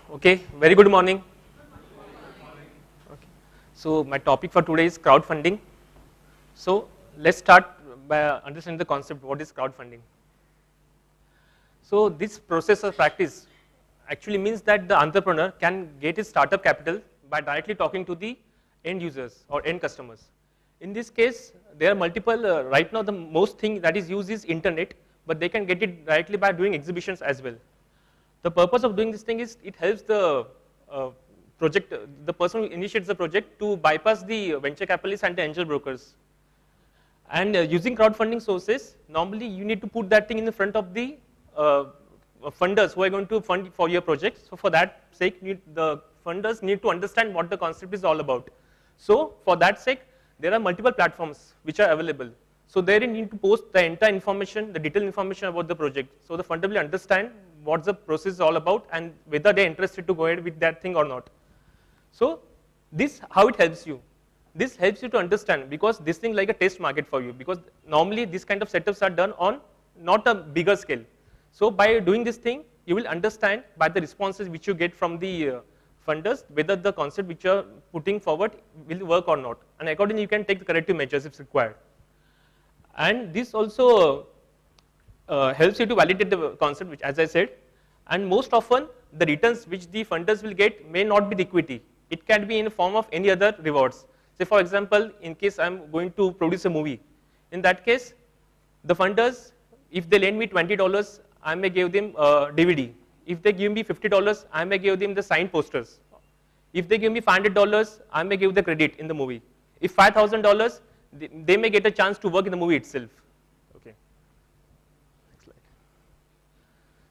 Okay, very good morning. Okay. So my topic for today is crowdfunding. So let's start by understanding the concept. What is crowdfunding? So this process of practice actually means that the entrepreneur can get his startup capital by directly talking to the end users or end customers. In this case, there are multiple. Right now, the most thing that is used is internet, but they can get it directly by doing exhibitions as well. The purpose of doing this thing is it helps the project, the person who initiates the project to bypass the venture capitalists and the angel brokers. And using crowdfunding sources, normally you need to put that thing in the front of the funders who are going to fund for your project. So for that sake, the funders need to understand what the concept is all about. So for that sake, there are multiple platforms which are available. So there you need to post the entire information, the detailed information about the project. So the funder will understand what the process is all about and whether they're interested to go ahead with that thing or not. So this, how it helps you. This helps you to understand because this thing like a test market for you because normally this kind of setups are done on not a bigger scale. So by doing this thing, you will understand by the responses which you get from the funders whether the concept which you are putting forward will work or not. And accordingly, you can take the corrective measures if required. And this also helps you to validate the concept, which as I said, and most often the returns which the funders will get may not be the equity. It can be in the form of any other rewards. Say for example, in case I'm going to produce a movie, in that case, the funders, if they lend me $20, I may give them a DVD. If they give me $50, I may give them the signed posters. If they give me $500, I may give the credit in the movie. If $5,000, they may get a chance to work in the movie itself. Okay. Next slide.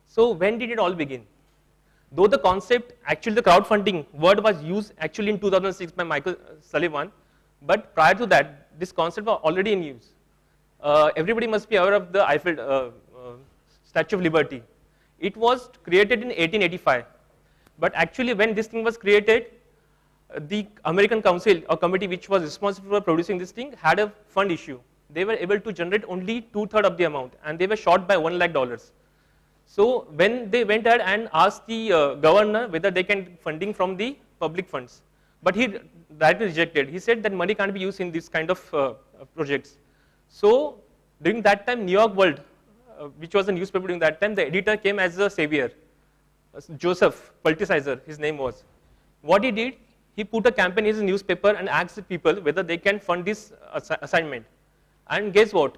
So when did it all begin? Though the concept, actually the crowdfunding word was used actually in 2006 by Michael Sullivan, but prior to that, this concept was already in use. Everybody must be aware of the Eiffel Statue of Liberty. It was created in 1885, but actually when this thing was created, the American Council or committee which was responsible for producing this thing had a fund issue. They were able to generate only 2/3 of the amount and they were short by $1 lakh. So when they went ahead and asked the governor whether they can funding from the public funds, but he directly rejected. He said that money can't be used in this kind of projects. So during that time, New York World, which was a newspaper during that time, the editor came as a savior. Joseph Pulitzer, his name was. What he did, he put a campaign in his newspaper and asked people whether they can fund this assignment. And guess what?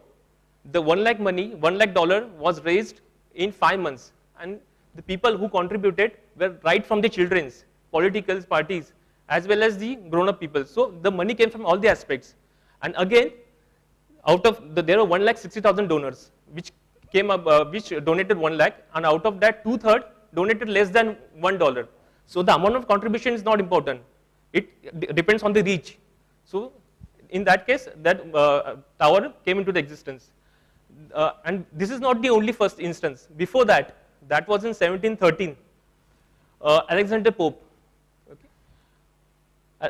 The $1 lakh money, $1 lakh was raised in 5 months. And the people who contributed were right from the children's, political parties, as well as the grown-up people. So the money came from all the aspects. And again, out of there were 1,60,000 donors, which came up, which donated 1 lakh, and out of that 2/3 donated less than $1. So the amount of contribution is not important. It depends on the reach. So in that case, that tower came into the existence. And this is not the only first instance. Before that, that was in 1713. Alexander Pope, okay,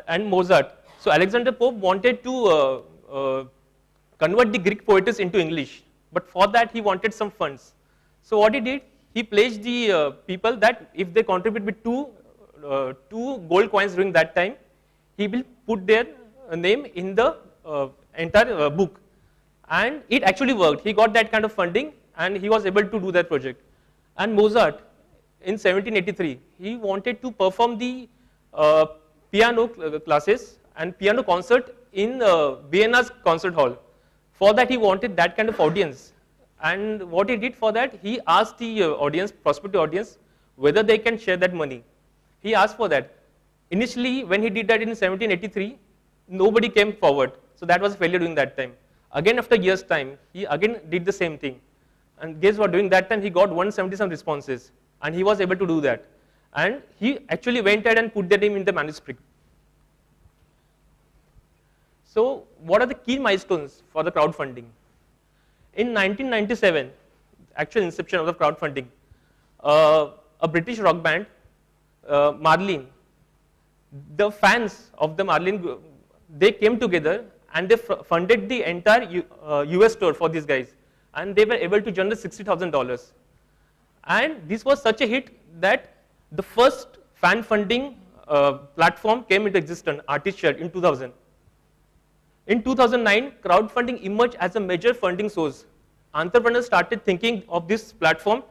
and Mozart. So Alexander Pope wanted to convert the Greek poetess into English, but for that he wanted some funds. So what he did, he pledged the people that if they contribute with two gold coins during that time, he will put their name in the entire book. And it actually worked. He got that kind of funding and he was able to do that project. And Mozart, in 1783, he wanted to perform the piano classes and piano concert in Vienna's concert hall. For that, he wanted that kind of audience. And what he did for that, he asked the audience, prospective audience, whether they can share that money. He asked for that. Initially, when he did that in 1783, nobody came forward. So that was a failure during that time. Again, after years' time, he again did the same thing. And guess what? During that time, he got 170 some responses. And he was able to do that. And he actually went ahead and put their name in the manuscript. So what are the key milestones for the crowdfunding? In 1997, actual inception of the crowdfunding, a British rock band, Marlene, the fans of the Marlene, they came together and they funded the entire US tour for these guys, and they were able to generate $60,000. And this was such a hit that the first fan funding platform came into existence, Artistshed, in 2000. In 2009, crowdfunding emerged as a major funding source. Entrepreneurs started thinking of this platform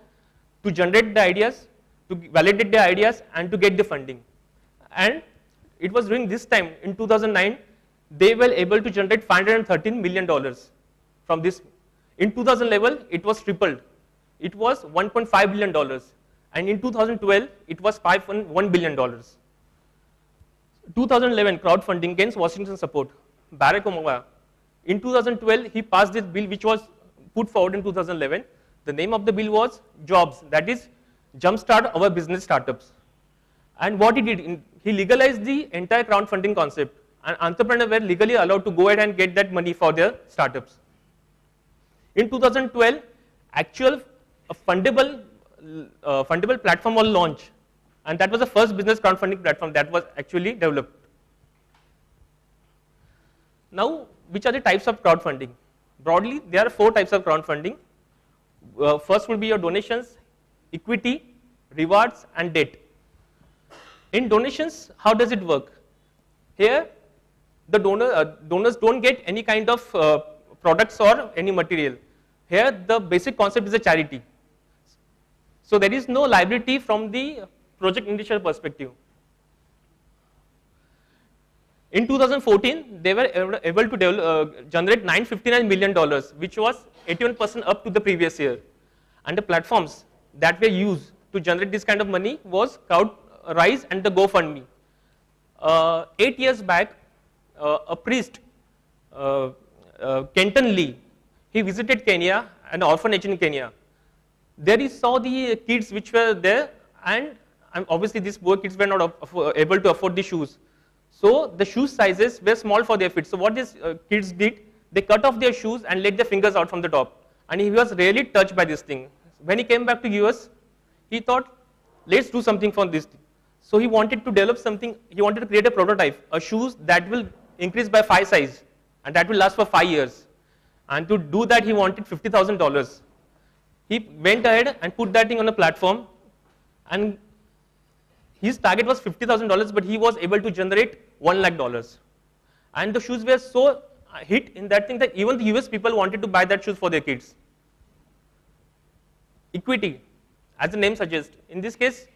to generate the ideas, to validate the ideas, and to get the funding. And it was during this time, in 2009, they were able to generate $513 million from this. In 2011, it was tripled. It was $1.5 billion. And in 2012, it was $5.1 billion. 2011, crowdfunding gains Washington support. Barack Obama, in 2012, he passed this bill which was put forward in 2011. The name of the bill was Jobs, that is, Jumpstart Our Business Startups. And what he did, he legalized the entire crowdfunding concept, and entrepreneurs were legally allowed to go ahead and get that money for their startups. In 2012, actual fundable platform was launched, and that was the first business crowdfunding platform that was actually developed. Now, which are the types of crowdfunding? Broadly, there are 4 types of crowdfunding. First will be your donations, equity, rewards, and debt. In donations, how does it work? Here, the donors don't get any kind of products or any material. Here, the basic concept is a charity. So there is no liability from the project initial perspective. In 2014, they were able to generate $959 million, which was 81% up to the previous year. And the platforms that were used to generate this kind of money was CrowdRise and the GoFundMe. 8 years back, a priest, Kenton Lee, he visited Kenya, an orphanage in Kenya. There he saw the kids which were there, and obviously these poor kids were not able to afford the shoes. So the shoe sizes were small for their feet. So what these kids did, they cut off their shoes and let their fingers out from the top. And he was really touched by this thing. When he came back to US, he thought, let's do something for this thing. So he wanted to develop something, he wanted to create a prototype, a shoes that will increase by 5 size, and that will last for 5 years. And to do that, he wanted $50,000. He went ahead and put that thing on a platform, and his target was $50,000, but he was able to generate $1 lakh. And the shoes were so hit in that thing that even the US people wanted to buy that shoes for their kids. Equity, as the name suggests, in this case,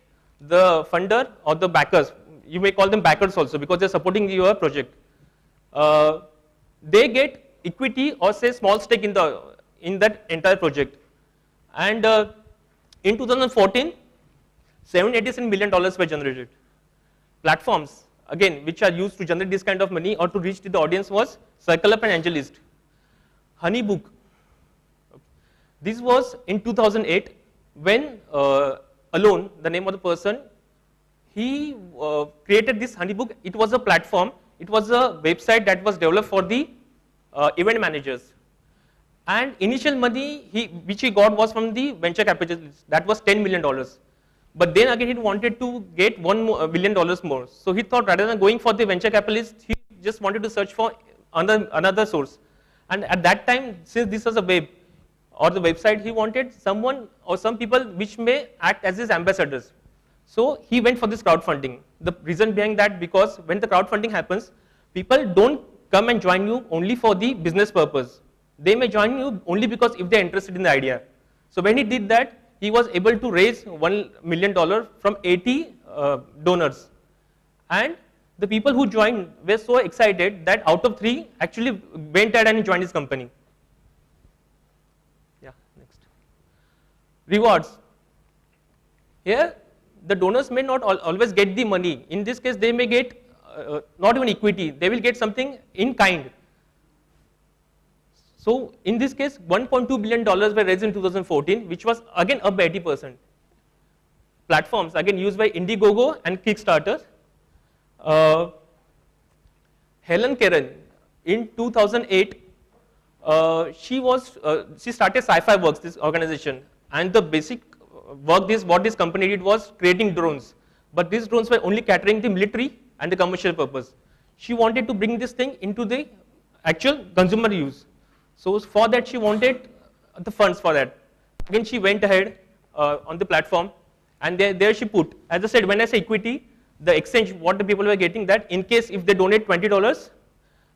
the funder or the backers, you may call them backers also because they're supporting your project. They get equity or say small stake in that entire project. And in 2014, $787 million were generated. Platforms, again, which are used to generate this kind of money or to reach to the audience was CircleUp and AngelList. Honeybook. This was in 2008 when Alone, the name of the person, he created this Honeybook. It was a platform. It was a website that was developed for the event managers. And initial money which he got was from the venture capitalists. That was $10 million. But then again, he wanted to get $1 billion more. So he thought rather than going for the venture capitalist, he just wanted to search for another source. And at that time, since this was a web or the website, he wanted someone or some people which may act as his ambassadors. So he went for this crowdfunding. The reason behind that, because when the crowdfunding happens, people don't come and join you only for the business purpose. They may join you only because if they're interested in the idea. So when he did that, he was able to raise $1 million from 80 donors. And the people who joined were so excited that out of 3 actually went ahead and joined his company. Yeah, next. Rewards. Here, the donors may not always get the money. In this case, they may get not even equity, they will get something in kind. So in this case, $1.2 billion were raised in 2014, which was again up by 80%. Platforms, again used by Indiegogo and Kickstarter. Helen Keren, in 2008, she started Sci-Fi Works, this organization, and the basic work what this company did was creating drones. But these drones were only catering the military and the commercial purpose. She wanted to bring this thing into the actual consumer use. So for that, she wanted the funds for that. Again, she went ahead on the platform, and there she put, as I said, when I say equity, the exchange, what the people were getting, that in case if they donate $20,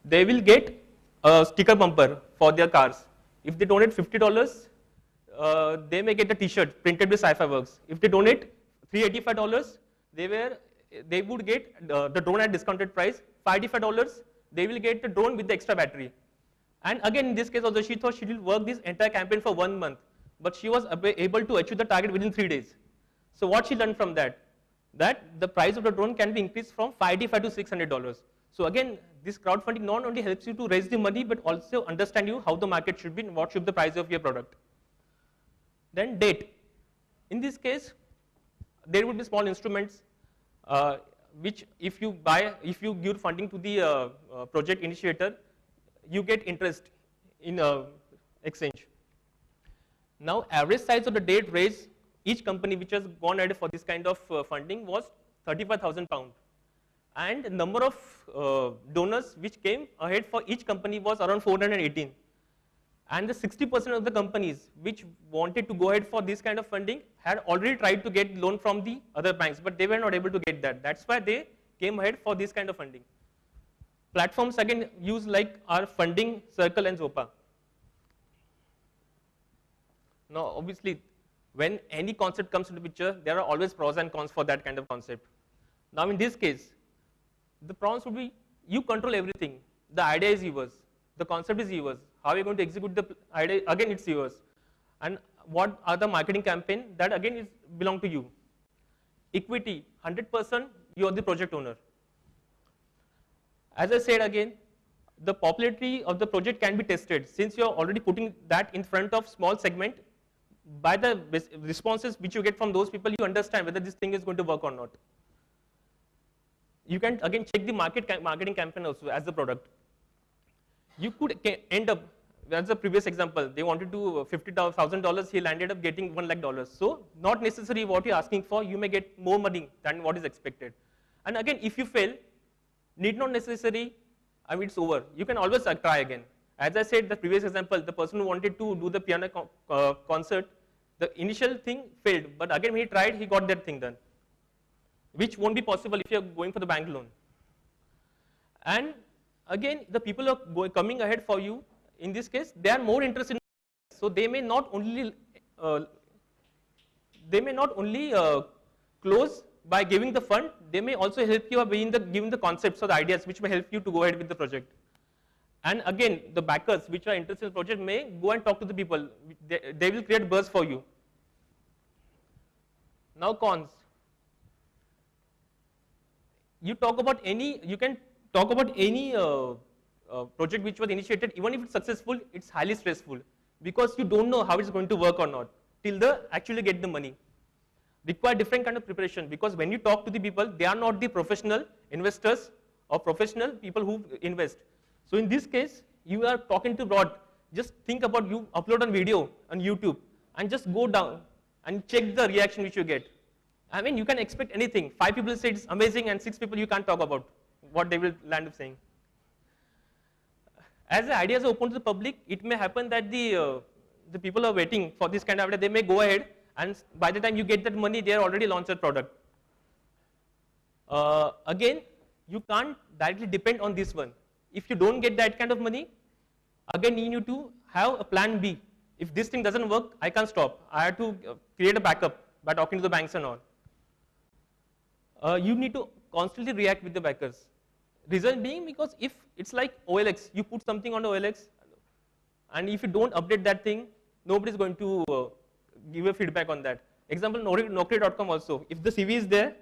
they will get a sticker bumper for their cars. If they donate $50, they may get a T-shirt printed with Sci-Fi Works. If they donate $385, they would get the drone at discounted price. $585, they will get the drone with the extra battery. And again, in this case also, she thought she will work this entire campaign for 1 month, but she was able to achieve the target within 3 days. So what she learned from that? That the price of the drone can be increased from $585 to $600. So again, this crowdfunding not only helps you to raise the money, but also understand you how the market should be and what should be the price of your product. Then date. In this case, there would be small instruments which if you give funding to the project initiator, you get interest in exchange. Now, average size of the date raised, each company which has gone ahead for this kind of funding was £35,000. And the number of donors which came ahead for each company was around 418. And the 60% of the companies which wanted to go ahead for this kind of funding had already tried to get loan from the other banks, but they were not able to get that. That's why they came ahead for this kind of funding. Platforms again used like our Funding, Circle and Zopa. Now obviously, when any concept comes into the picture, there are always pros and cons for that kind of concept. Now in this case, the pros would be you control everything. The idea is yours. The concept is yours. How are you going to execute the idea? Again, it's yours. And what are the marketing campaign? That again belong to you. Equity, 100%, you are the project owner. As I said again, the popularity of the project can be tested. Since you are already putting that in front of small segment, by the responses which you get from those people, you understand whether this thing is going to work or not. You can again check the marketing campaign also as the product. You could end up, as the previous example, they wanted to $50,000, he landed up getting $1 lakh. So not necessarily what you're asking for, you may get more money than what is expected. And again, if you fail, need not necessarily, I mean, it's over. You can always try again. As I said, the previous example, the person who wanted to do the piano concert, the initial thing failed, but again when he tried, he got that thing done, which won't be possible if you're going for the bank loan. And again, the people who are coming ahead for you, in this case, they are more interested in, so they may not only close by giving the fund, they may also help you by giving the concepts or the ideas which may help you to go ahead with the project. And again, the backers which are interested in the project may go and talk to the people. They will create buzz for you. Now cons. You can talk about any project which was initiated, even if it's successful, it's highly stressful because you don't know how it's going to work or not till they actually get the money. Require different kind of preparation because when you talk to the people, they are not the professional investors or professional people who invest. So in this case, you are talking to Rod. Just think about you upload a video on YouTube and just go down and check the reaction which you get. I mean, you can expect anything. 5 people say it's amazing and 6 people you can't talk about what they will land up saying. As the ideas are open to the public, it may happen that the people are waiting for this kind of idea. They may go ahead and by the time you get that money, they are already launched a product. Again, you can't directly depend on this one. If you don't get that kind of money, again you need to have a plan B. If this thing doesn't work, I can't stop. I have to create a backup by talking to the banks and all. You need to constantly react with the backers. Reason being because if it's like OLX, you put something on the OLX and if you don't update that thing, nobody is going to give a feedback on that. Example, Naukri.com also. If the CV is there,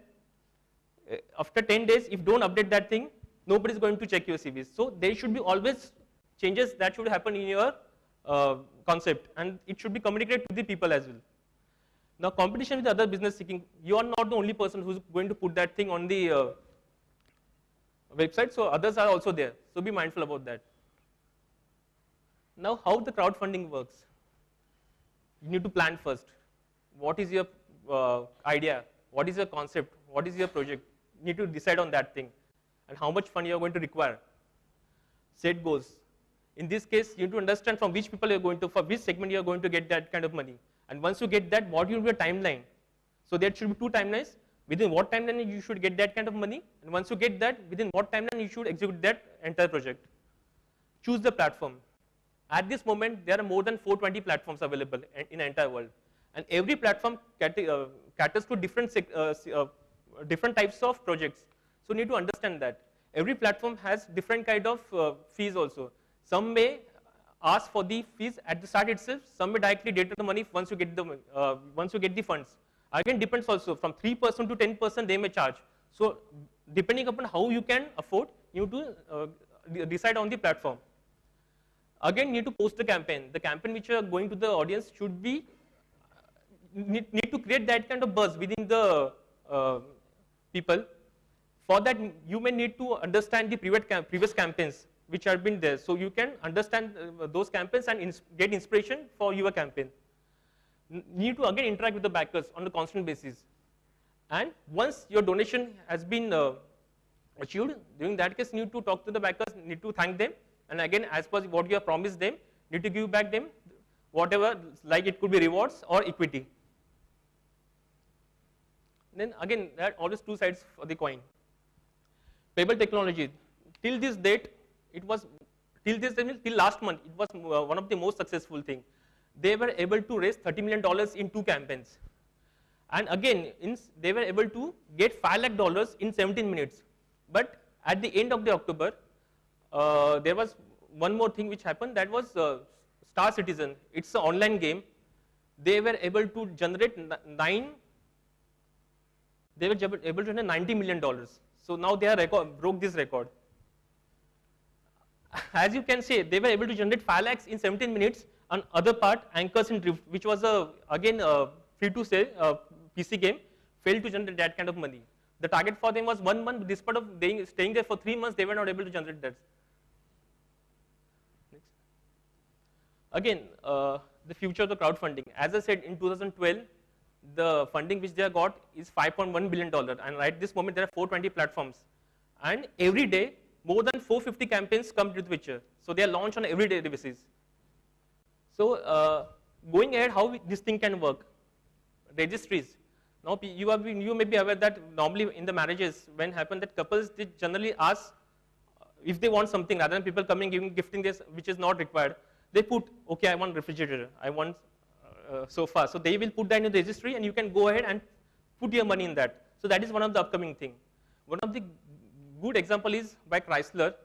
after 10 days, if you don't update that thing, nobody is going to check your CVs. So there should be always changes that should happen in your concept and it should be communicated to the people as well. Now competition with other business seeking, you are not the only person who's going to put that thing on the website, so others are also there. So be mindful about that. Now how the crowdfunding works. You need to plan first. What is your idea? What is your concept? What is your project? You need to decide on that thing and how much fund you are going to require. Set goals. In this case, you need to understand from which people you are going to, for which segment you are going to get that kind of money. And once you get that, what will be your timeline? So there should be 2 timelines. within what timeline you should get that kind of money, and once you get that, within what timeline you should execute that entire project. Choose the platform. At this moment, there are more than 420 platforms available in the entire world, and every platform caters to different types of projects. So you need to understand that. Every platform has different kind of fees also. Some may ask for the fees at the start itself, some may directly deduct the money once you get the funds. Again, depends also, from 3% to 10% they may charge. So depending upon how you can afford, you need to decide on the platform. Again, you need to post the campaign. The campaign which you are going to the audience should be, need to create that kind of buzz within the people. For that, you may need to understand the previous campaigns which have been there. So you can understand those campaigns and get inspiration for your campaign. Need to again interact with the backers on a constant basis. And once your donation has been achieved, during that case, you need to talk to the backers, need to thank them, and again, as per what you have promised them, need to give back them whatever, like it could be rewards or equity. Then again, there are always two sides for the coin. Payable technology. Till this date, it was till last month, it was one of the most successful thing. They were able to raise $30 million in 2 campaigns, and again, they were able to get $5 lakh in 17 minutes. But at the end of the October, there was one more thing which happened. That was Star Citizen. It's an online game. They were able to generate $90 million. So now they are broke this record. As you can see, they were able to generate 5 lakhs in 17 minutes. On other part, Anchors in Drift, which was again free to say PC game, failed to generate that kind of money. The target for them was 1 month. Despite of staying there for 3 months, they were not able to generate that. Next. Again, the future of the crowdfunding. As I said, in 2012, the funding which they got is $5.1 billion, and right this moment there are 420 platforms, and every day more than 450 campaigns come to the picture. So they are launched on every day basis. So going ahead, how this thing can work? Registries. Now you may be aware that normally in the marriages, when happen that couples, they generally ask if they want something rather than people coming gifting this which is not required. They put, okay, I want refrigerator, I want sofa. So they will put that in the registry, and you can go ahead and put your money in that. So that is one of the upcoming thing. One of the good example is by Chrysler.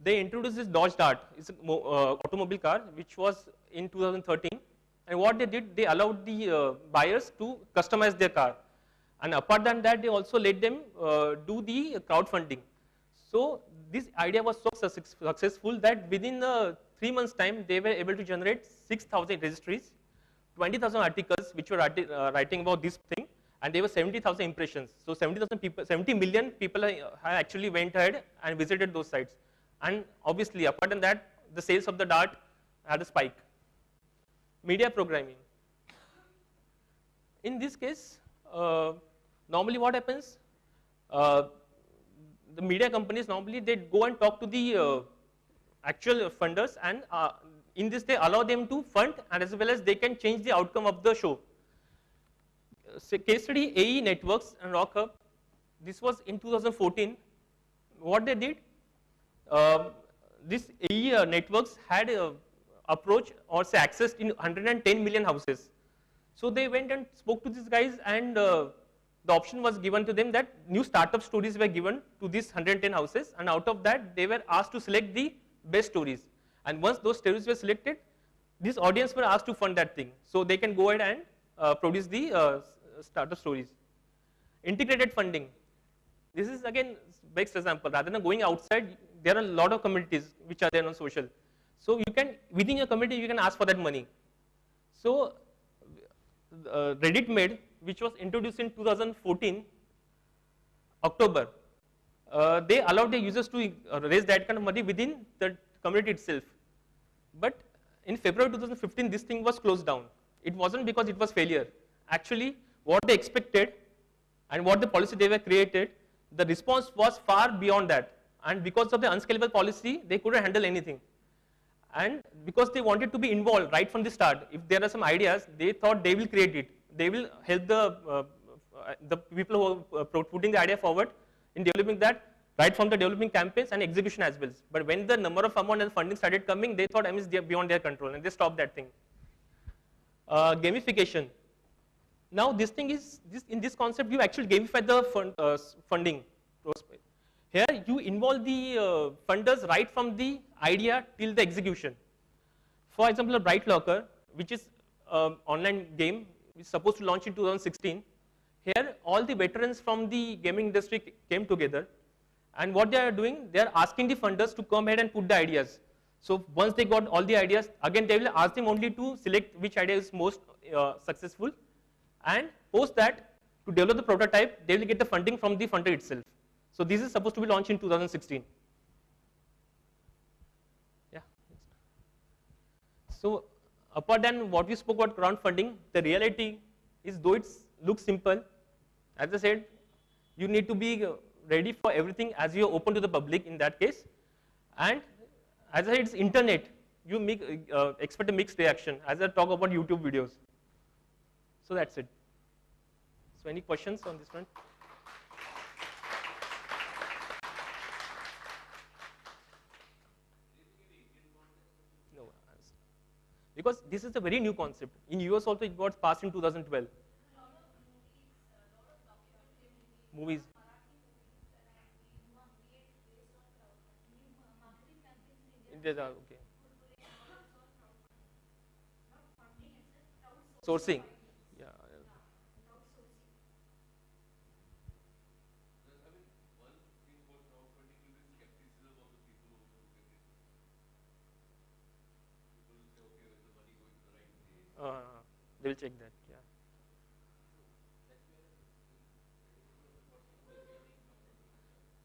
They introduced this Dodge Dart. It's an automobile car which was in 2013. And what they did, they allowed the buyers to customize their car. And apart than that, they also let them do the crowdfunding. So this idea was so successful that within 3 months' time, they were able to generate 6,000 registries, 20,000 articles which were writing about this thing, and there were 70,000 impressions. So 70 million people actually went ahead and visited those sites. And obviously, apart from that, the sales of the Dart had a spike. Media programming. In this case, normally what happens? The media companies normally they go and talk to the actual funders, and in this they allow them to fund, and as well as they can change the outcome of the show. Case study AE Networks and RockHub. This was in 2014. What they did? This AE Networks had approach or say accessed in 110 million houses. So they went and spoke to these guys, and the option was given to them that new startup stories were given to these 110 houses, and out of that they were asked to select the best stories. And once those stories were selected, this audience were asked to fund that thing. So they can go ahead and produce the startup stories. Integrated funding. This is again best example. Rather than going outside, there are a lot of communities which are there on social. So you can, within your community, you can ask for that money. So Reddit Made, which was introduced in 2014, October, they allowed their users to raise that kind of money within the community itself. But in February 2015, this thing was closed down. It wasn't because it was failure. Actually, what they expected and what the policy they were created, the response was far beyond that. And because of the unscalable policy, they couldn't handle anything. And because they wanted to be involved right from the start, if there are some ideas, they thought they will create it. They will help the the people who are putting the idea forward in developing that, right from the developing campaigns and execution as well. But when the number of amount and funding started coming, they thought is beyond their control and they stopped that thing. Gamification. Now this thing is, in this concept, you actually gamify the funding. Here you involve the funders right from the idea till the execution. For example, a Bright Locker, which is online game, is supposed to launch in 2016. Here, all the veterans from the gaming industry came together, and what they are doing, they are asking the funders to come ahead and put the ideas. So once they got all the ideas, again they will ask them only to select which idea is most successful, and post that to develop the prototype, they will get the funding from the funder itself. So this is supposed to be launched in 2016. Yeah. So apart than what we spoke about crowdfunding, the reality is, though it looks simple, as I said, you need to be ready for everything as you are open to the public in that case. And as I said, it's internet. You expect a mixed reaction as I talk about YouTube videos. So that's it. So any questions on this front? No, because this is a very new concept. In US also it got passed in 2012. Movies. Okay. Sourcing. Yeah. They will check that. Yeah.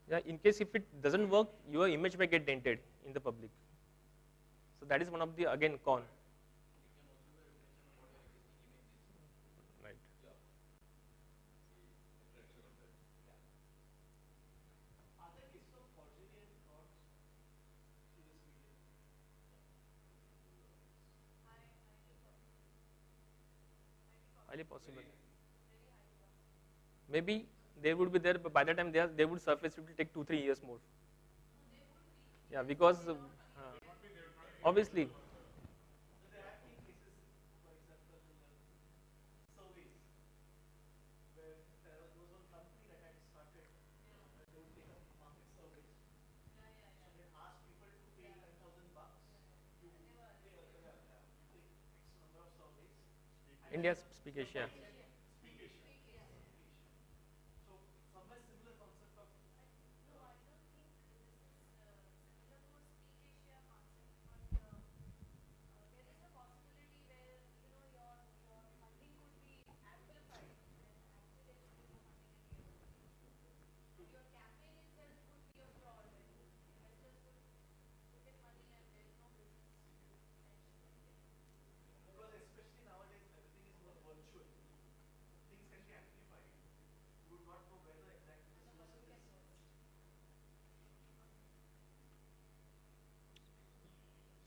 Yeah. In case if it doesn't work, your image may get dented in the public. So that is one of the, again, con. Right. Highly possible. Maybe they would be there, but by the time they would surface, it will take 2-3 years more. Yeah, because obviously. India's Speak Asia.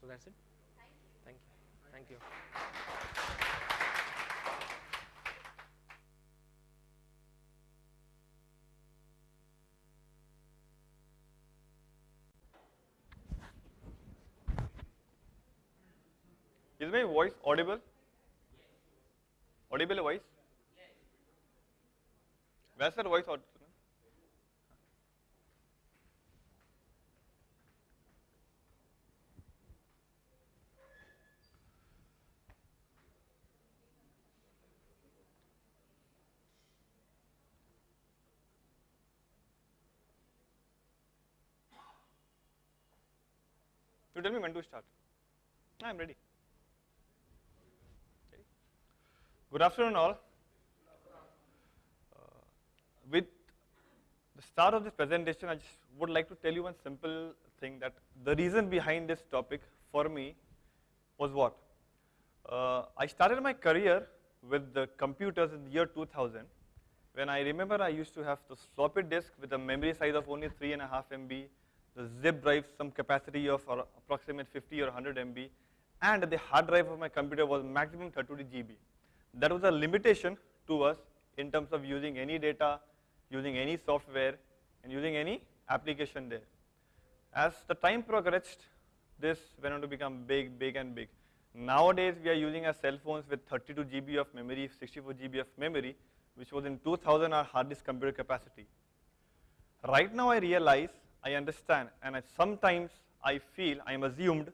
So that's it. Thank you. Thank you. Is my voice audible? Audible voice? Where's the voice audible? You tell me when to start. I'm ready. Okay. Good afternoon, all. With the start of this presentation, I just would like to tell you one simple thing, that the reason behind this topic for me was what? I started my career with the computers in the year 2000, when I remember I used to have the floppy disk with a memory size of only 3.5 MB, the zip drive some capacity of approximate 50 or 100 MB, and the hard drive of my computer was maximum 32 GB. That was a limitation to us in terms of using any data, using any software, and using any application there. As the time progressed, this went on to become big, big, and big. Nowadays, we are using our cell phones with 32 GB of memory, 64 GB of memory, which was in 2000 our hard disk computer capacity. Right now, I realize, I understand, and sometimes I feel, I am assumed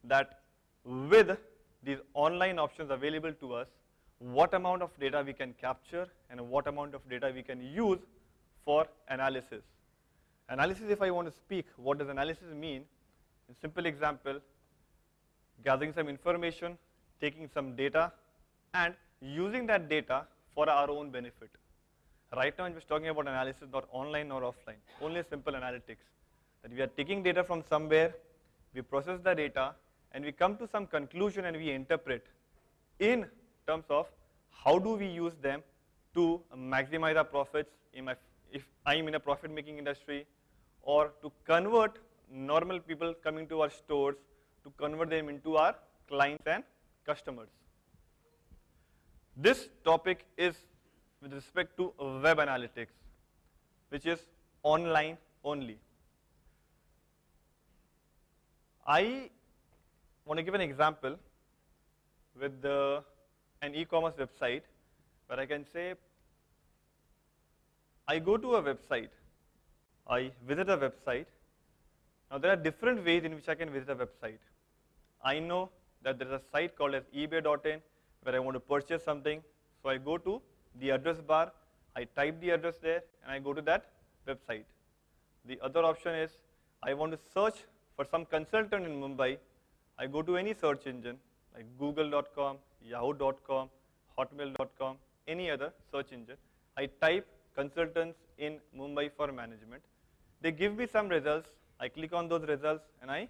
that with these online options available to us, what amount of data we can capture and what amount of data we can use for analysis. Analysis, if I want to speak, what does analysis mean? In simple example, gathering some information, taking some data, and using that data for our own benefit. Right now, I'm just talking about analysis, not online or offline, only simple analytics. That we are taking data from somewhere, we process the data, and we come to some conclusion and we interpret in terms of how do we use them to maximize our profits if I'm in a profit-making industry, or to convert normal people coming to our stores, to convert them into our clients and customers. This topic is with respect to web analytics, which is online only. I want to give an example with an e-commerce website where I can say, I go to a website, I visit a website. Now there are different ways in which I can visit a website. I know that there is a site called as ebay.in where I want to purchase something. So I go to the address bar, I type the address there, and I go to that website. The other option is I want to search for some consultant in Mumbai. I go to any search engine like google.com, yahoo.com, hotmail.com, any other search engine. I type consultants in Mumbai for management. They give me some results. I click on those results and I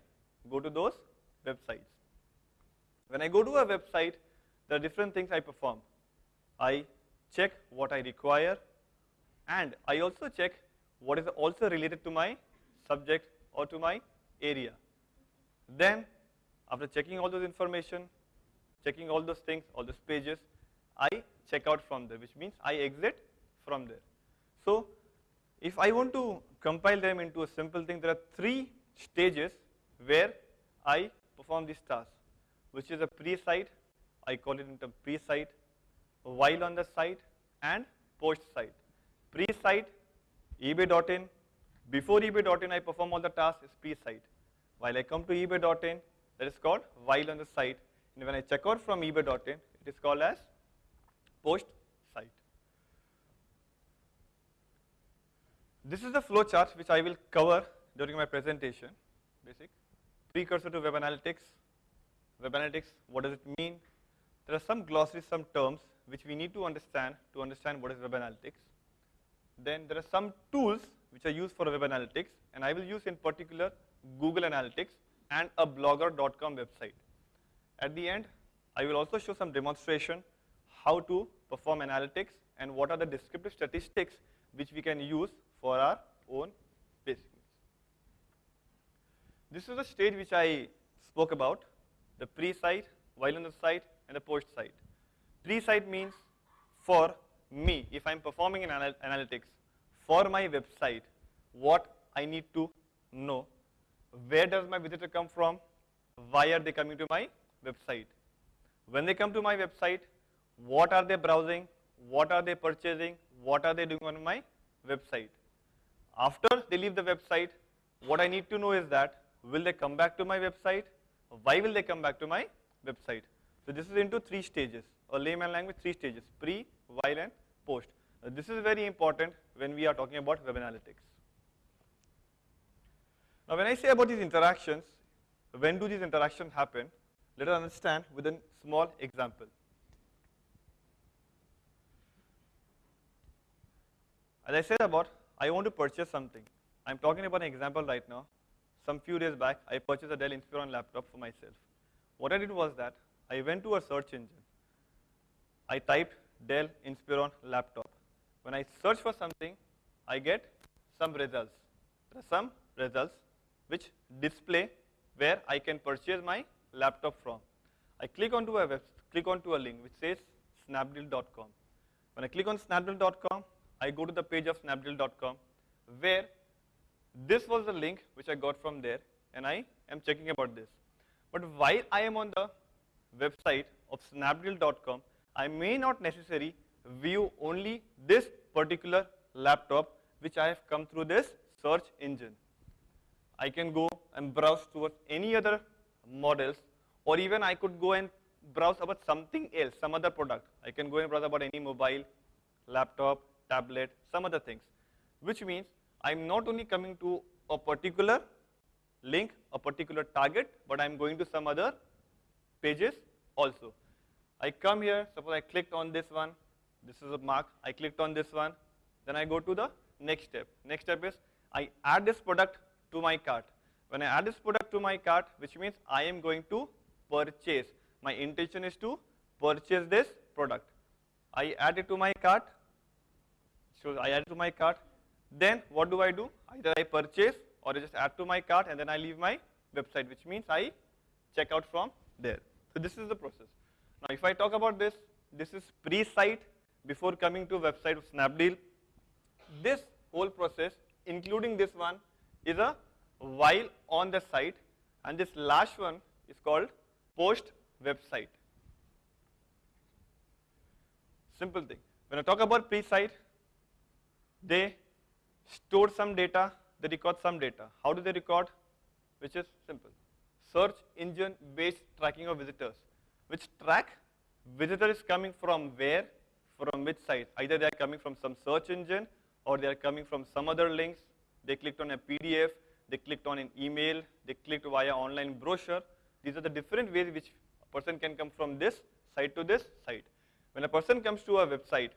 go to those websites. When I go to a website, there are different things I perform. I check what I require, and I also check what is also related to my subject or to my area. Then, after checking all those information, checking all those things, all those pages, I check out from there, which means I exit from there. So, if I want to compile them into a simple thing, there are 3 stages where I perform this task, which is a pre-site, I call it into pre-site, while on the site, and post-site. Pre-site, ebay.in. Before ebay.in, I perform all the tasks, is pre-site. While I come to ebay.in, that is called while on the site. And when I check out from ebay.in, it is called as post-site. This is the flow chart which I will cover during my presentation. Basic precursor to web analytics. Web analytics, what does it mean? There are some glossaries, some terms which we need to understand what is web analytics. Then there are some tools which are used for web analytics, and I will use in particular Google Analytics and a blogger.com website. At the end, I will also show some demonstration how to perform analytics and what are the descriptive statistics which we can use for our own basic needs. This is the stage which I spoke about, the pre-site, while on the site, and the post-site. Pre-site means for me, if I'm performing an analytics for my website, what I need to know. Where does my visitor come from? Why are they coming to my website? When they come to my website, what are they browsing? What are they purchasing? What are they doing on my website? After they leave the website, what I need to know is that, will they come back to my website? Why will they come back to my website? So this is into 3 stages, or layman language, 3 stages, pre, while, and post. This is very important when we are talking about web analytics. Now when I say about these interactions, when do these interactions happen? Let us understand with a small example. As I said about, I want to purchase something. I'm talking about an example right now. Some few days back, I purchased a Dell Inspiron laptop for myself. What I did was that, I went to a search engine. I typed Dell Inspiron laptop. When I search for something, I get some results. There are some results which display where I can purchase my laptop from. I click onto a link which says snapdeal.com. When I click on snapdeal.com, I go to the page of snapdeal.com where this was the link which I got from there, and I am checking about this. But while I am on the website of snapdeal.com, I may not necessarily view only this particular laptop which I have come through this search engine. I can go and browse towards any other models, or even I could go and browse about something else, some other product. I can go and browse about any mobile, laptop, tablet, some other things, which means I'm not only coming to a particular link, a particular target, but I'm going to some other pages also. I come here, suppose I clicked on this one, this is a mark, I clicked on this one, then I go to the next step. Next step is I add this product to my cart. When I add this product to my cart, which means I am going to purchase. My intention is to purchase this product. I add it to my cart. So I add it to my cart. Then what do? Either I purchase or I just add to my cart and then I leave my website, which means I check out from there. So this is the process. Now if I talk about this, this is pre-site before coming to website of Snapdeal. This whole process, including this one, is a while on the site, and this last one is called post website. Simple thing. When I talk about pre-site, they store some data, they record some data. How do they record? Which is simple. Search engine based tracking of visitors, which track visitor is coming from where, from which site. Either they are coming from some search engine or they are coming from some other links. They clicked on a PDF, they clicked on an email, they clicked via online brochure. These are the different ways which a person can come from this site to this site. When a person comes to a website,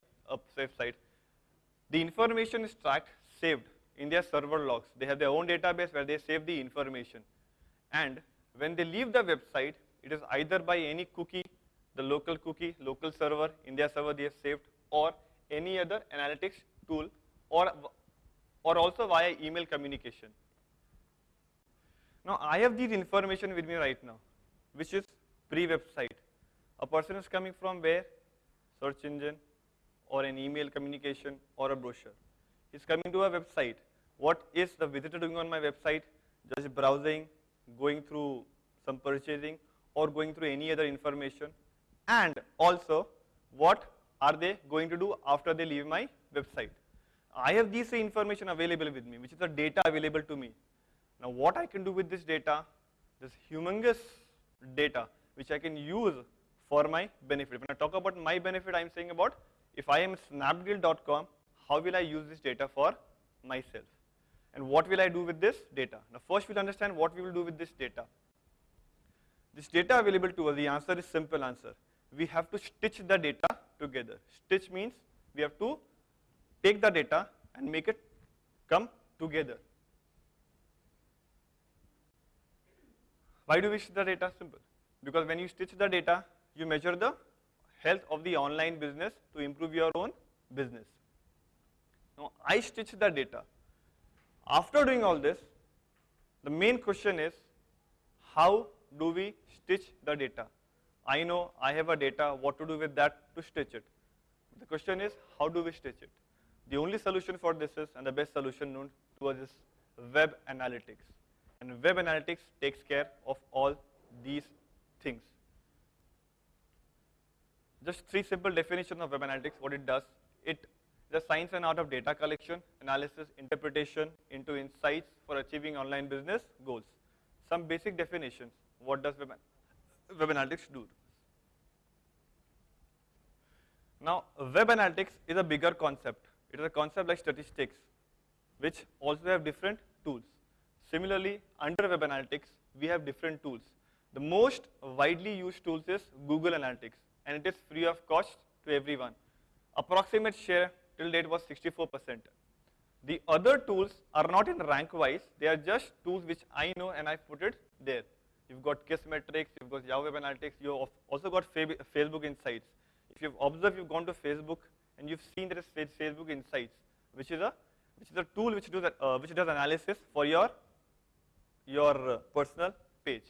the information is tracked, saved in their server logs. They have their own database where they save the information. And when they leave the website, it is either by any cookie, the local cookie, local server, in their server they have saved, or any other analytics tool, or also via email communication. Now I have these information with me right now, which is pre-website. A person is coming from where? Search engine, or an email communication, or a brochure. He's coming to a website. What is the visitor doing on my website? Just browsing, going through some purchasing, or going through any other information. And also, what are they going to do after they leave my website? I have this information available with me, which is the data available to me. Now what I can do with this data, this humongous data, which I can use for my benefit. When I talk about my benefit, I am saying about if I am snapdeal.com, how will I use this data for myself? And what will I do with this data? Now first we'll understand what we will do with this data. This data available to us, the answer is simple answer. We have to stitch the data together. Stitch means we have to take the data and make it come together. Why do we stitch the data? Simple. Because when you stitch the data, you measure the health of the online business to improve your own business. Now I stitch the data. After doing all this, the main question is, how do we stitch the data? I know I have a data, what to do with that to stitch it. The question is, how do we stitch it? The only solution for this is, and the best solution known to us is web analytics. And web analytics takes care of all these things. Just three simple definitions of web analytics, what it does. It is a science and art of data collection, analysis, interpretation into insights for achieving online business goals. Some basic definitions. What does web analytics do? Now, web analytics is a bigger concept. It is a concept like statistics, which also have different tools. Similarly, under web analytics, we have different tools. The most widely used tools is Google Analytics, and it is free of cost to everyone. Approximate share till date was 64%. The other tools are not in rank wise, they are just tools which I know and I put it there. You've got Kissmetrics, you've got Yahoo Web Analytics, you've also got Facebook Insights. If you've observed, you've gone to Facebook and you've seen there is Facebook Insights, which is a tool which does analysis for your personal page.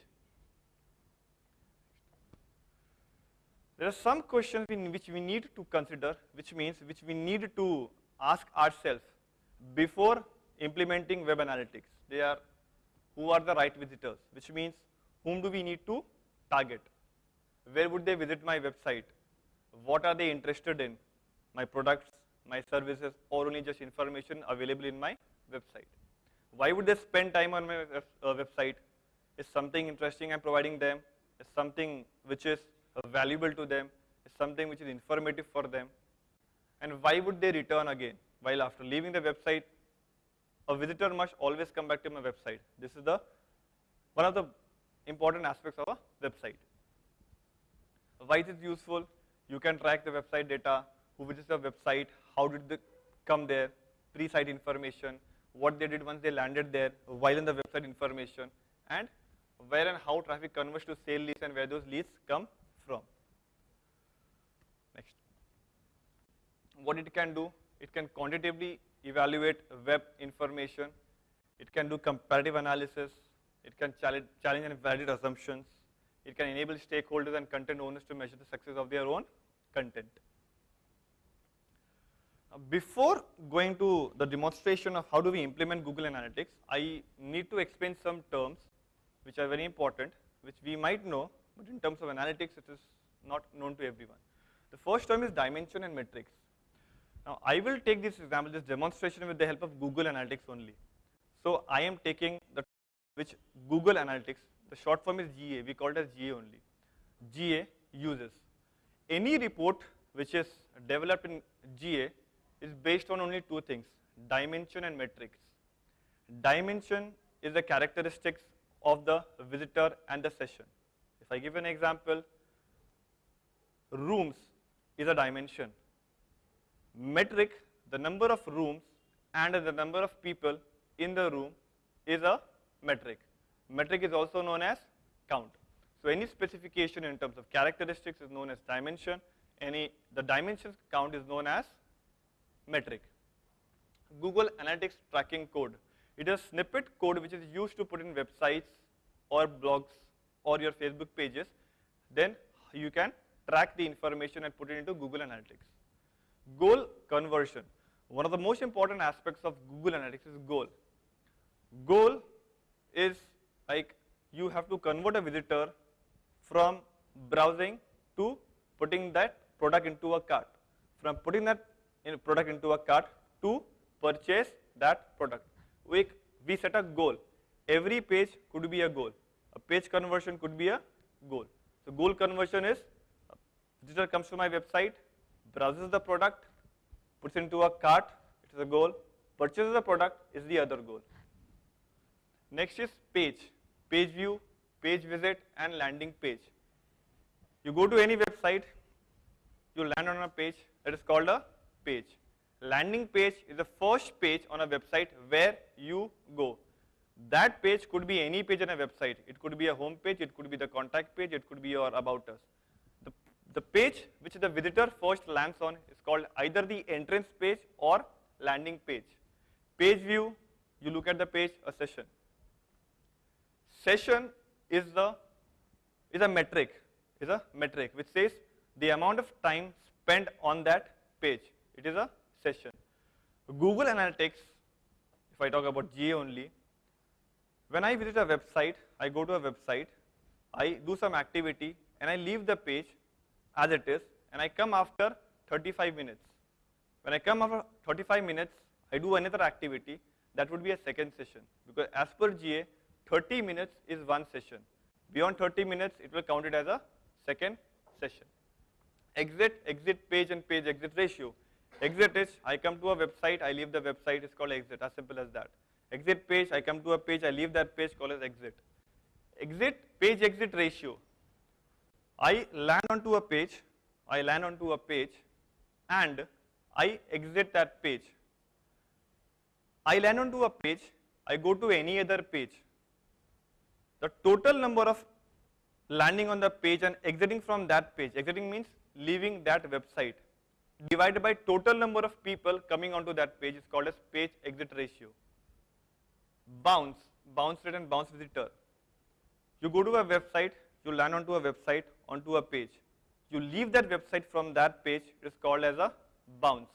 There are some questions which we need to consider, which means which we need to ask ourselves before implementing web analytics. They are, who are the right visitors, which means whom do we need to target? Where would they visit my website? What are they interested in? My products, my services, or only just information available in my website? Why would they spend time on my website? Is something interesting I'm providing them? Is something which is valuable to them? Is something which is informative for them? And why would they return again? While after leaving the website, a visitor must always come back to my website. This is one of the important aspects of a website. Why is it useful? You can track the website data, who visits the website, how did they come there, pre-site information, what they did once they landed there, while in the website information, and where and how traffic converts to sale leads and where those leads come from. Next. What it can do, it can quantitatively evaluate web information, it can do comparative analysis, it can challenge and validate assumptions, it can enable stakeholders and content owners to measure the success of their own content. Before going to the demonstration of how do we implement Google Analytics, I need to explain some terms which are very important, which we might know, but in terms of analytics, it is not known to everyone. The first term is dimension and metrics. Now, I will take this example, this demonstration with the help of Google Analytics only. So, I am taking the which Google Analytics, the short form is GA, we call it as GA only. GA uses. Any report which is developed in GA is based on only two things, dimension and metrics. Dimension is the characteristics of the visitor and the session. If I give an example, rooms is a dimension. Metric, the number of rooms and the number of people in the room is a metric. Metric is also known as count. So any specification in terms of characteristics is known as dimension. The dimensions count is known as metric. Google Analytics tracking code. It is snippet code which is used to put in websites or blogs or your Facebook pages. Then you can track the information and put it into Google Analytics. Goal conversion. One of the most important aspects of Google Analytics is goal. Goal is like you have to convert a visitor from browsing to putting that product into a cart. From putting that product into a cart to purchase that product. We set a goal. Every page could be a goal. A page conversion could be a goal. So goal conversion is visitor comes to my website, browses the product, puts into a cart, it is a goal. Purchases the product is the other goal. Next is page. Page view, page visit, and landing page. You go to any website, you land on a page that is called a page. Landing page is the first page on a website where you go. That page could be any page on a website. It could be a home page, it could be the contact page, it could be your about us. The page which the visitor first lands on is called either the entrance page or landing page. Page view, you look at the page, a session. Session is a metric which says the amount of time spent on that page. It is a session. Google Analytics, if I talk about GA only, when I visit a website, I go to a website, I do some activity and I leave the page as it is and I come after 35 minutes. When I come after 35 minutes, I do another activity, that would be a second session, because as per GA, 30 minutes is one session. Beyond 30 minutes, it will count it as a second session. Exit page and page exit ratio. Exit is, I come to a website, I leave the website, it's called exit, as simple as that. Exit page, I come to a page, I leave that page, called as exit. Page exit ratio. I land onto a page and I exit that page. I land onto a page, I go to any other page. The total number of landing on the page and exiting from that page, exiting means leaving that website, divided by total number of people coming onto that page is called as page exit ratio. Bounce rate and bounce visitor. You go to a website, you land onto a website, onto a page. you leave that website from that page, it is called as a bounce.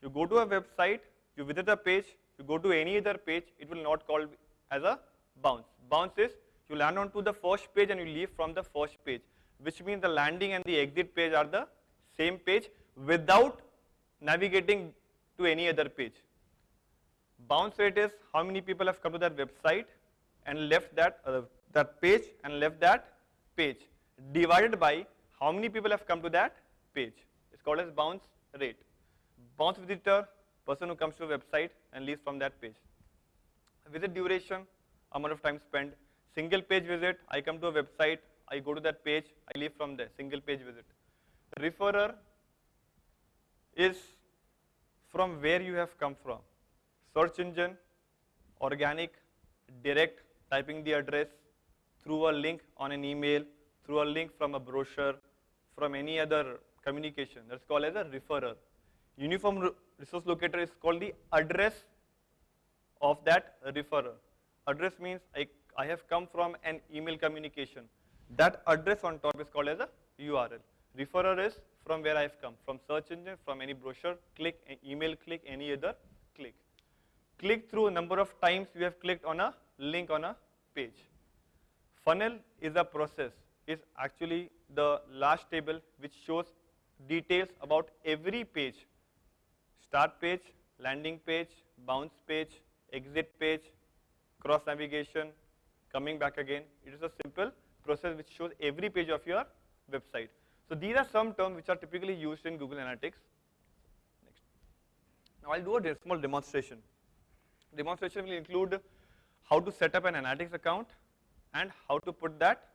You go to a website, you visit a page, you go to any other page, it will not call as a bounce. Bounce is you land onto the first page and you leave from the first page, which means the landing and the exit page are the same page without navigating to any other page. Bounce rate is how many people have come to that website and left that page and left that page, divided by how many people have come to that page. It's called as bounce rate. Bounce visitor, person who comes to a website and leaves from that page. Visit duration, amount of time spent. Single page visit, I come to a website, I go to that page, I leave from there, single page visit. Referrer is from where you have come from. Search engine, organic, direct, typing the address, through a link on an email, through a link from a brochure, from any other communication. That's called as a referrer. Uniform resource locator is called the address of that referrer. Address means I have come from an email communication. That address on top is called as a URL. Referrer is from where I have come, from search engine, from any brochure, click, email click, any other click. Click through a number of times you have clicked on a link on a page. Funnel is a process, is actually the last table which shows details about every page. Start page, landing page, bounce page, exit page, cross navigation, coming back again. It is a simple process which shows every page of your website. So these are some terms which are typically used in Google Analytics. Next. Now I'll do a small demonstration. Demonstration will include how to set up an analytics account and how to put that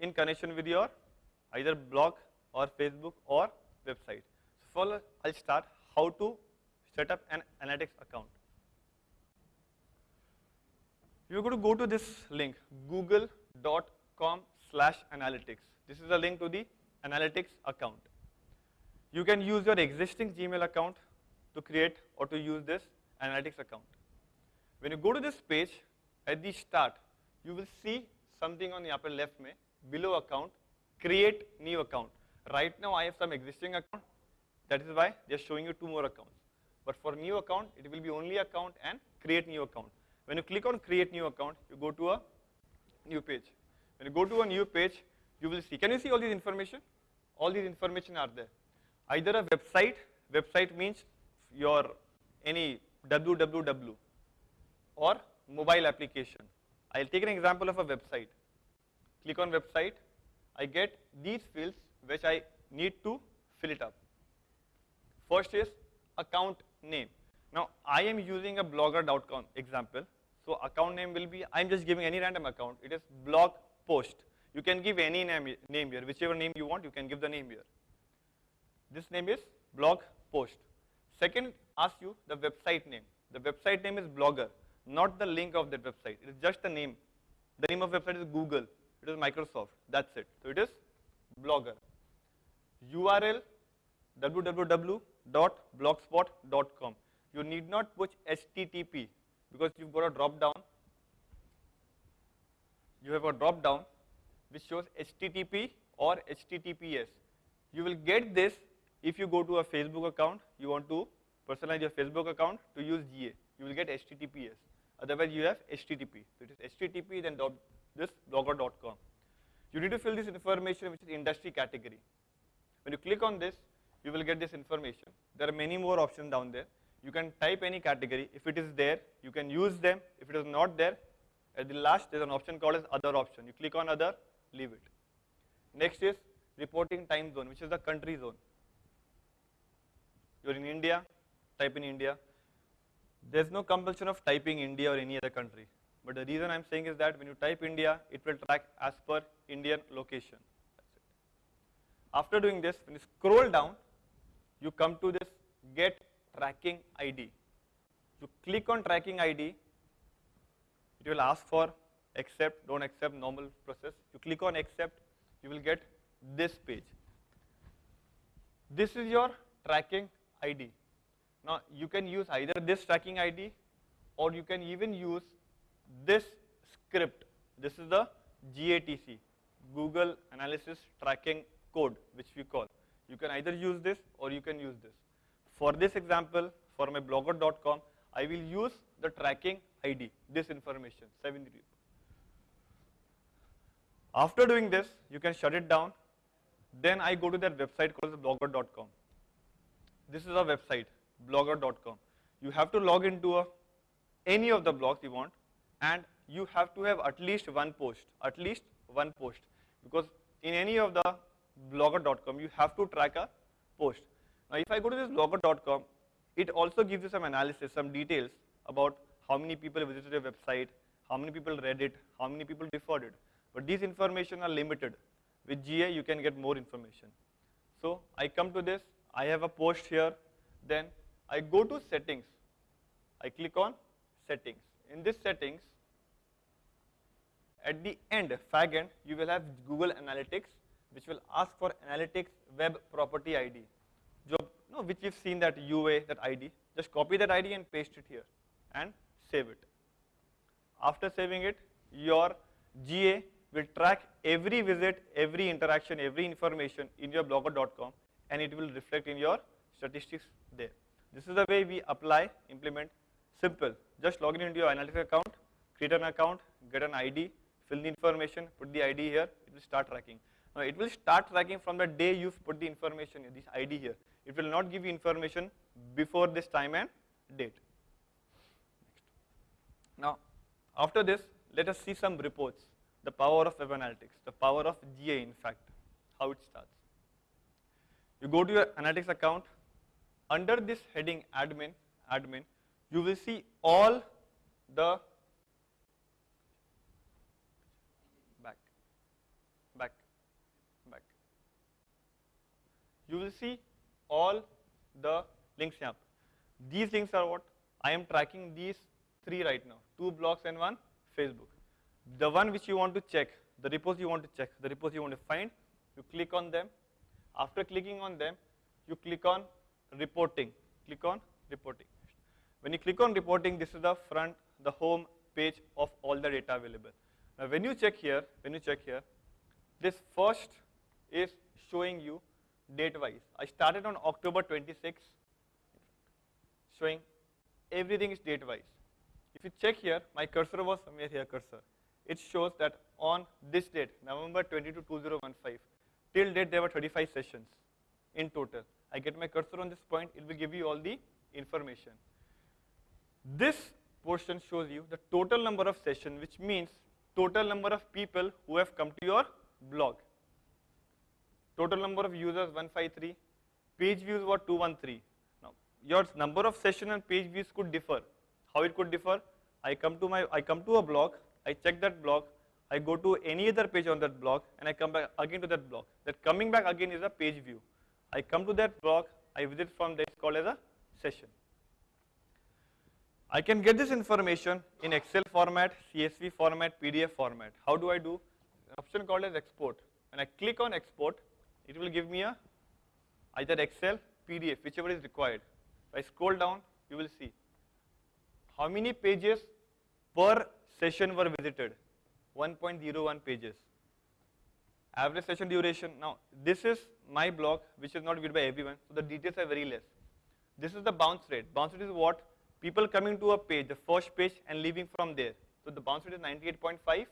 in connection with your either blog or Facebook or website. So first I'll start how to set up an analytics account. You're going to go to this link, google.com/analytics. This is a link to the analytics account. You can use your existing Gmail account to create or to use this analytics account. When you go to this page, at the start, you will see something on the upper left mein, below account, create new account. Right now I have some existing account, that is why they are showing you 2 more accounts. But for new account, it will be only account and create new account. When you click on create new account, you go to a new page. When you go to a new page, you will see, can you see all these information? All these information are there. Either a website means your any www, or mobile application. I'll take an example of a website. Click on website, I get these fields which I need to fill it up. First is account name. Now I am using a blogger.com example. So account name will be, I'm just giving any random account. It is blog post. You can give any name here, whichever name you want, you can give the name here. This name is blog post. Second, ask you the website name. The website name is Blogger, not the link of that website. It is just the name. The name of website is Google. It is Microsoft. That's it. So it is Blogger. URL www.blogspot.com. You need not put HTTP because you've got a drop down. You have a drop down which shows HTTP or HTTPS. You will get this if you go to a Facebook account. You want to personalize your Facebook account to use GA. You will get HTTPS. Otherwise, you have HTTP. So it is HTTP then this blogger.com. You need to fill this information which is industry category. When you click on this, you will get this information. There are many more options down there. You can type any category. If it is there, you can use them. If it is not there, at the last there is an option called as other option. You click on other, leave it. Next is reporting time zone, which is the country zone. You are in India, type in India. There is no compulsion of typing India or any other country. But the reason I am saying is that when you type India, it will track as per Indian location. That's it. After doing this, when you scroll down, you come to this get tracking ID. You click on tracking ID, it will ask for accept, don't accept, normal process. You click on accept, you will get this page. This is your tracking ID. Now you can use either this tracking ID or you can even use this script. This is the GATC, Google Analytics Tracking code, which we call. You can either use this or you can use this. For this example, for my blogger.com, I will use the tracking ID, this information, 73. After doing this, you can shut it down. Then I go to that website called blogger.com. This is our website, blogger.com. You have to log into any of the blogs you want, and you have to have at least one post, because in any of the blogger.com, you have to track a post. Now, if I go to this blogger.com, it also gives you some analysis, some details about how many people visited your website, how many people read it, how many people referred it. But these information are limited. With GA, you can get more information. So I come to this, I have a post here, then I go to settings. I click on settings. In this settings, at the end, fag end, you will have Google Analytics, which will ask for Analytics Web Property ID. Which you've seen that UA, that ID. Just copy that ID and paste it here and save it. After saving it, your GA will track every visit, every interaction, every information in your blogger.com, and it will reflect in your statistics there. This is the way we implement. Simple. Just log in into your analytics account, create an account, get an ID, fill the information, put the ID here, it will start tracking. Now it will start tracking from the day you've put the information, this ID here. It will not give you information before this time and date. Now, after this, let us see some reports. The power of web analytics, the power of GA, in fact, how it starts. You go to your analytics account. Under this heading admin, you will see all the back. You will see all the links here. These links are what? I am tracking these 3 right now, 2 blogs and 1 Facebook. The one which you want to check, the reports you want to check, the reports you want to find, you click on them. After clicking on them, you click on reporting. Click on reporting. When you click on reporting, this is the front, the home page of all the data available. Now when you check here, this first is showing you date-wise. I started on October 26, showing everything is date-wise. If you check here, my cursor was somewhere here, cursor. It shows that on this date, November 22, 2015, till date there were 35 sessions in total. I get my cursor on this point, it will give you all the information. This portion shows you the total number of sessions, which means total number of people who have come to your blog. Total number of users 153, page views were 213. Now your number of session and page views could differ. How it could differ? I come to a blog, I check that blog, I go to any other page on that blog, and I come back again to that blog. That coming back again is a page view. I come to that blog, I visit from there, it's called as a session. I can get this information in Excel format, CSV format, PDF format. How do I do? An option called as export. When I click on export, it will give me either Excel, PDF, whichever is required. If I scroll down, you will see how many pages per session were visited. 1.01 pages. Average session duration. Now, this is my blog, which is not viewed by everyone, so the details are very less. This is the bounce rate. Bounce rate is what? People coming to a page, the first page, and leaving from there. So the bounce rate is 98.57.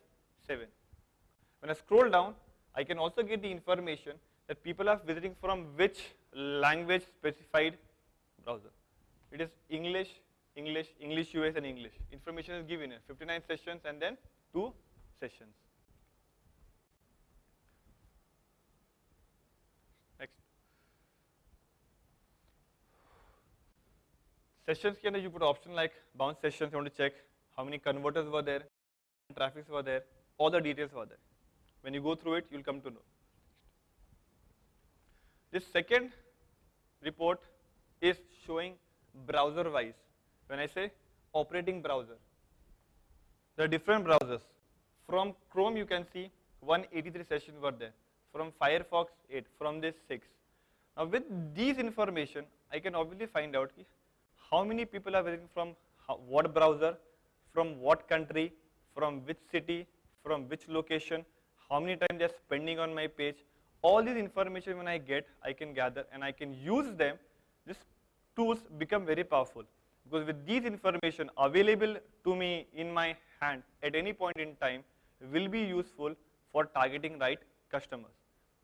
When I scroll down, I can also get the information that people are visiting from which language specified browser. It is English, US, and English. Information is given here, 59 sessions and then 2 sessions. Next. Sessions here you put option like bounce sessions, you want to check how many converters were there, traffics were there, all the details were there. When you go through it, you'll come to know. This second report is showing browser wise. When I say operating browser, there are different browsers. From Chrome you can see 183 sessions were there. From Firefox 8, from this 6. Now with these information, I can obviously find out how many people are visiting from what browser, from what country, from which city, from which location, how many times they are spending on my page. all these information when I get, I can gather and I can use them. These tools become very powerful because with these information available to me in my hand at any point in time will be useful for targeting right customers.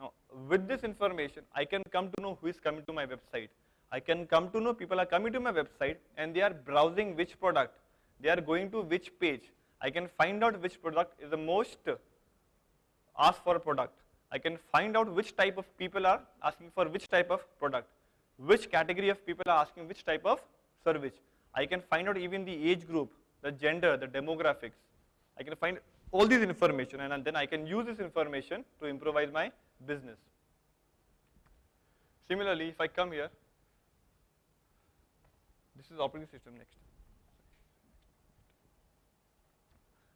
Now, with this information, I can come to know who is coming to my website. I can come to know people are coming to my website and they are browsing which product, they are going to which page. I can find out which product is the most asked for product. I can find out which type of people are asking for which type of product, which category of people are asking which type of service. I can find out even the age group, the gender, the demographics. I can find all these information and then I can use this information to improvise my business. Similarly, if I come here, this is operating system next.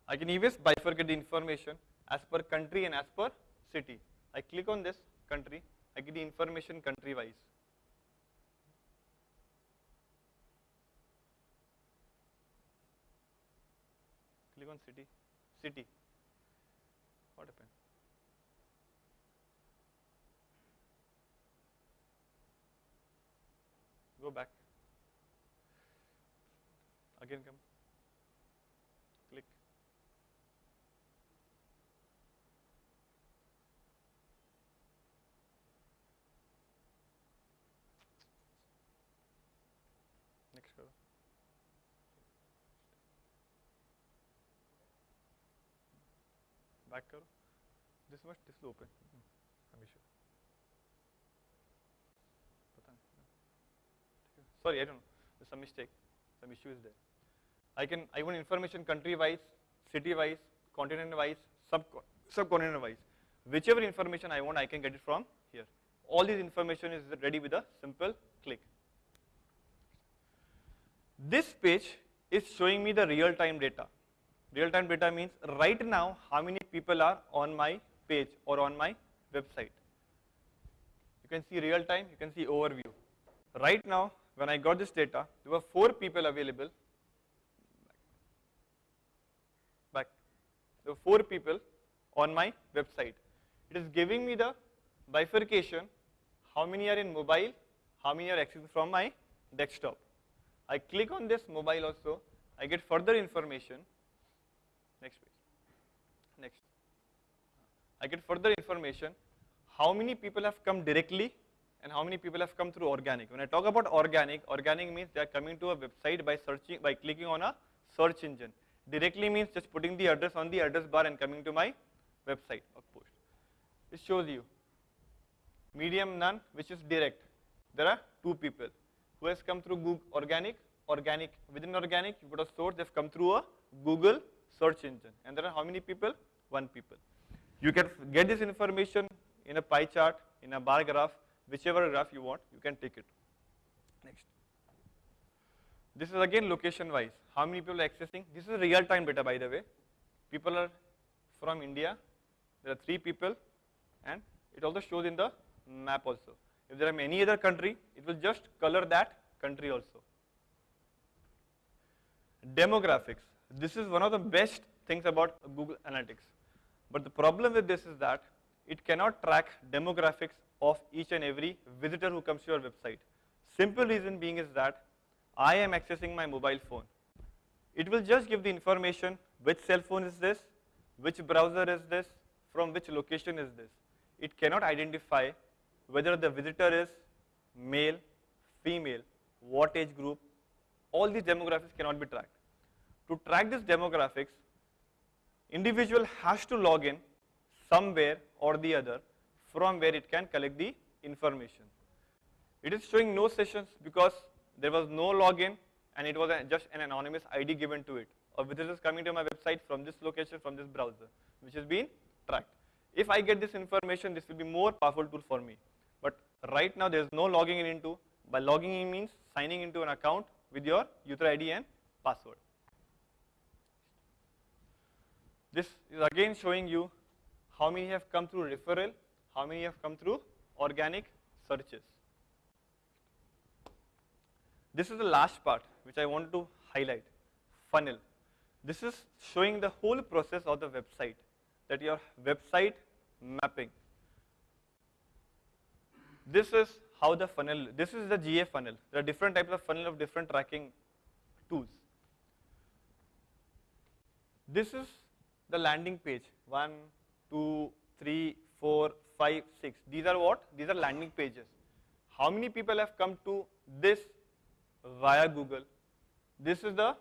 I can even bifurcate the information as per country and as per city. I click on this country, I get the information country wise. Click on city, city. What happened? Go back. Again come. Click. Next करो. Back करो. This much, this will open. हमेशा. पता नहीं. Sorry, I don't know. There's some mistake. Some issue is there. I want information country wise, city wise, continent wise, subcontinent wise. Whichever information I want, I can get it from here. All this information is ready with a simple click. This page is showing me the real-time data. Real-time data means right now how many people are on my page or on my website. You can see real-time, you can see overview. Right now, when I got this data, there were 4 people available. Back. There were 4 people on my website. It is giving me the bifurcation, how many are in mobile, how many are accessing from my desktop. I click on this mobile also, I get further information. Next page. Next. I get further information, how many people have come directly and how many people have come through organic. When I talk about organic, organic means they are coming to a website by searching, by clicking on a search engine. Directly means just putting the address on the address bar and coming to my website or post. It shows you medium none, which is direct. There are 2 people who has come through Google organic, organic. Within organic, you put a source, they've come through a Google search engine. And there are how many people? 1 people. You can get this information in a pie chart, in a bar graph, whichever graph you want, you can take it. Next. This is again location wise. How many people are accessing? This is real time data, by the way. People are from India. There are 3 people, and it also shows in the map also. If there are any other country, it will just color that country also. Demographics. This is one of the best things about Google Analytics. But the problem with this is that it cannot track demographics of each and every visitor who comes to your website. Simple reason being is that I am accessing my mobile phone. It will just give the information which cell phone is this, which browser is this, from which location is this. It cannot identify whether the visitor is male, female, what age group. All these demographics cannot be tracked. To track these demographics, individual has to log in somewhere or the other from where it can collect the information. It is showing no sessions because there was no login and it was just an anonymous ID given to it. A visitor is coming to my website from this location, from this browser, which has been tracked. If I get this information, this will be more powerful tool for me. But right now there is no logging in into. By logging in means signing into an account with your user ID and password. This is again showing you how many have come through referral, how many have come through organic searches. This is the last part which I want to highlight, funnel. This is showing the whole process of the website, that your website mapping. This is how the funnel, this is the GA funnel. There are different types of funnel of different tracking tools. This is the landing page, 1, 2, 3, 4, 5, 6. These are what? These are landing pages. How many people have come to this via Google? This is the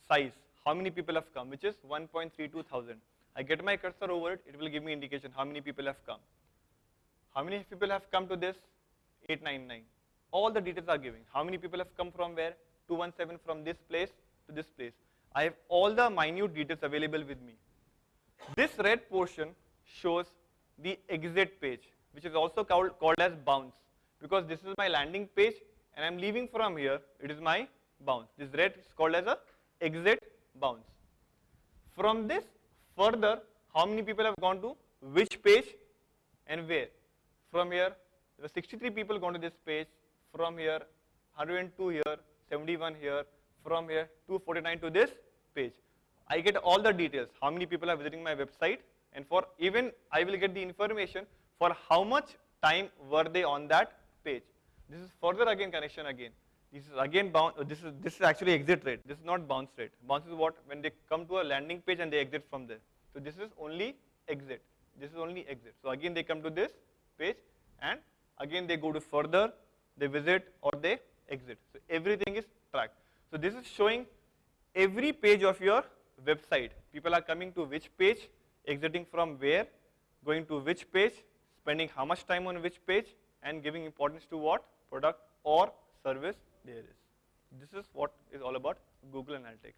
size. How many people have come, which is 1.32 thousand. I get my cursor over it, it will give me indication how many people have come. How many people have come to this? 899. All the details are given. How many people have come from where? 217 from this place to this place. I have all the minute details available with me. This red portion shows the exit page, which is also called as bounce, because this is my landing page and I am leaving from here, it is my bounce. This red is called as a exit bounce. From this further, how many people have gone to which page and where? From here, there were 63 people gone to this page. From here, 102 here, 71 here. From here, 249 to this page. I get all the details. How many people are visiting my website, and for even I will get the information for how much time were they on that page. This is further again connection again. This is again bounce. This is actually exit rate. This is not bounce rate. Bounce is what? When they come to a landing page and they exit from there. So this is only exit. This is only exit. So again they come to this page and again they go to further, they visit or they exit. So everything is tracked. So this is showing every page of your website. People are coming to which page, exiting from where, going to which page, spending how much time on which page, and giving importance to what product or service there is. This is what is all about Google Analytics.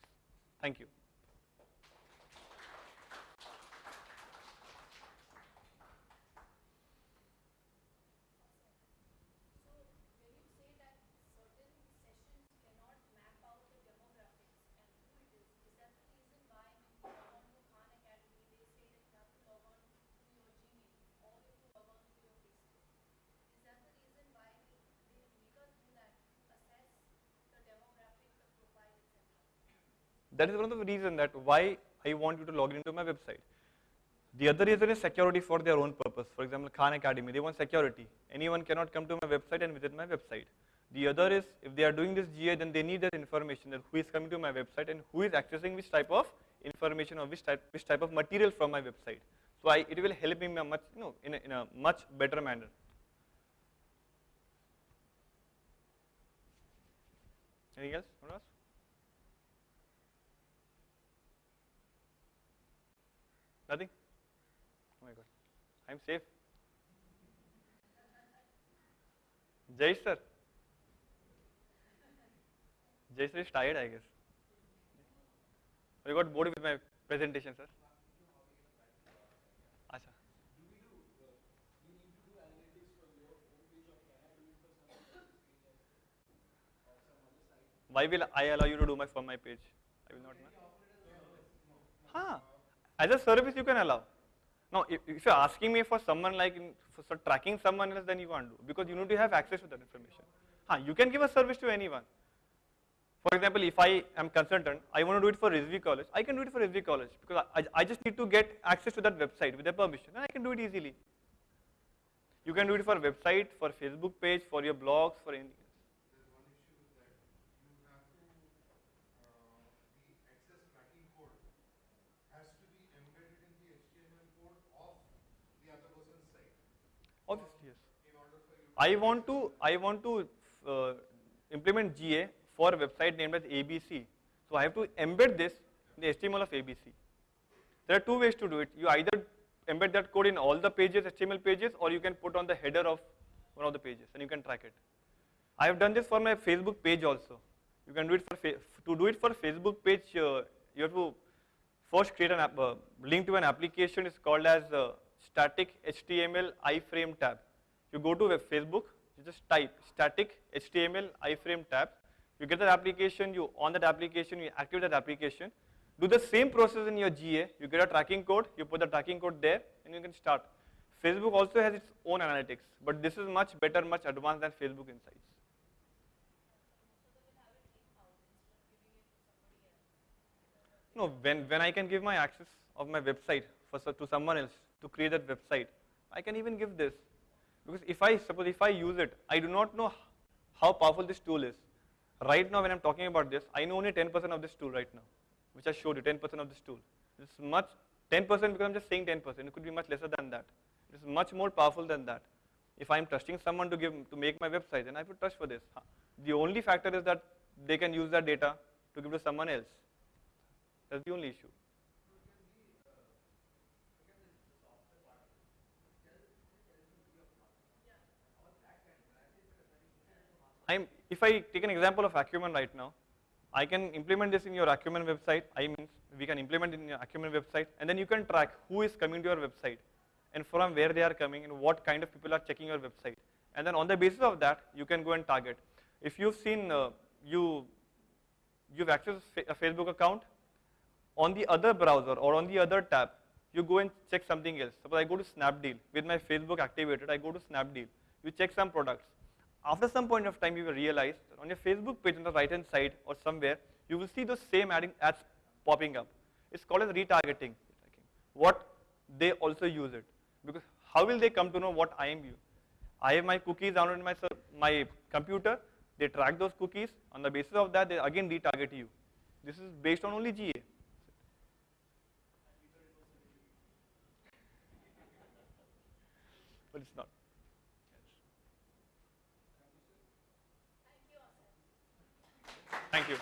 Thank you. That is one of the reasons that why I want you to log into my website. The other reason is security for their own purpose. For example, Khan Academy, they want security. Anyone cannot come to my website and visit my website. The other is, if they are doing this GA, then they need that information that who is coming to my website and who is accessing which type of information or which type of material from my website. So it will help me in a much better manner. Anything else? Want to ask? Nothing? Oh my God, I'm safe. Jay sir. Jay sir is tired, I guess. I got bored with my presentation, sir. Acha. Why will I allow you to do from my page? I will not know. Huh. As a service you can allow. Now if you are asking me for someone like for tracking someone else, then you can't do, because you need to have access to that information. You can give a service to anyone. For example, if I am consultant, I want to do it for Rizvi College, I can do it for Rizvi College, because I just need to get access to that website with their permission, and I can do it easily. You can do it for website, for Facebook page, for your blogs, for anything. Obviously, yes. I want to implement GA for a website named as ABC. So I have to embed this in the HTML of ABC. There are two ways to do it. You either embed that code in all the pages, HTML pages, or you can put on the header of one of the pages and you can track it. I have done this for my Facebook page also. You can do it to do it for Facebook page. You have to first create an link to an application. It's called as static HTML iframe tab. You go to Facebook, you just type static HTML iframe tab. You get that application, you activate that application. Do the same process in your GA. You get a tracking code, you put the tracking code there, and you can start. Facebook also has its own analytics, but this is much better, much advanced than Facebook Insights. No, when I can give my access of my website to someone else to create that website, I can even give this. Because suppose if I use it, I do not know how powerful this tool is. Right now when I'm talking about this, I know only 10% of this tool right now, which I showed you, 10% of this tool. It's much, 10% because I'm just saying 10%, it could be much lesser than that. It's much more powerful than that. If I'm trusting someone to make my website, then I would trust for this. The only factor is that they can use that data to give to someone else. That's the only issue. If I take an example of Acumen right now, I can implement this in your Acumen website. We can implement it in your Acumen website, and then you can track who is coming to your website, and from where they are coming, and what kind of people are checking your website. And then on the basis of that, you can go and target. If you've seen, you've accessed a Facebook account, on the other browser or on the other tab, you go and check something else. Suppose I go to Snapdeal, with my Facebook activated, I go to Snapdeal. You check some products. After some point of time, you will realize that on your Facebook page on the right hand side or somewhere, you will see those same ads popping up. It's called as retargeting. What they also use it. Because how will they come to know what I am using? I have my cookies downloaded in my computer. They track those cookies. On the basis of that, they again retarget you. This is based on only GA. But it's not. Thank you.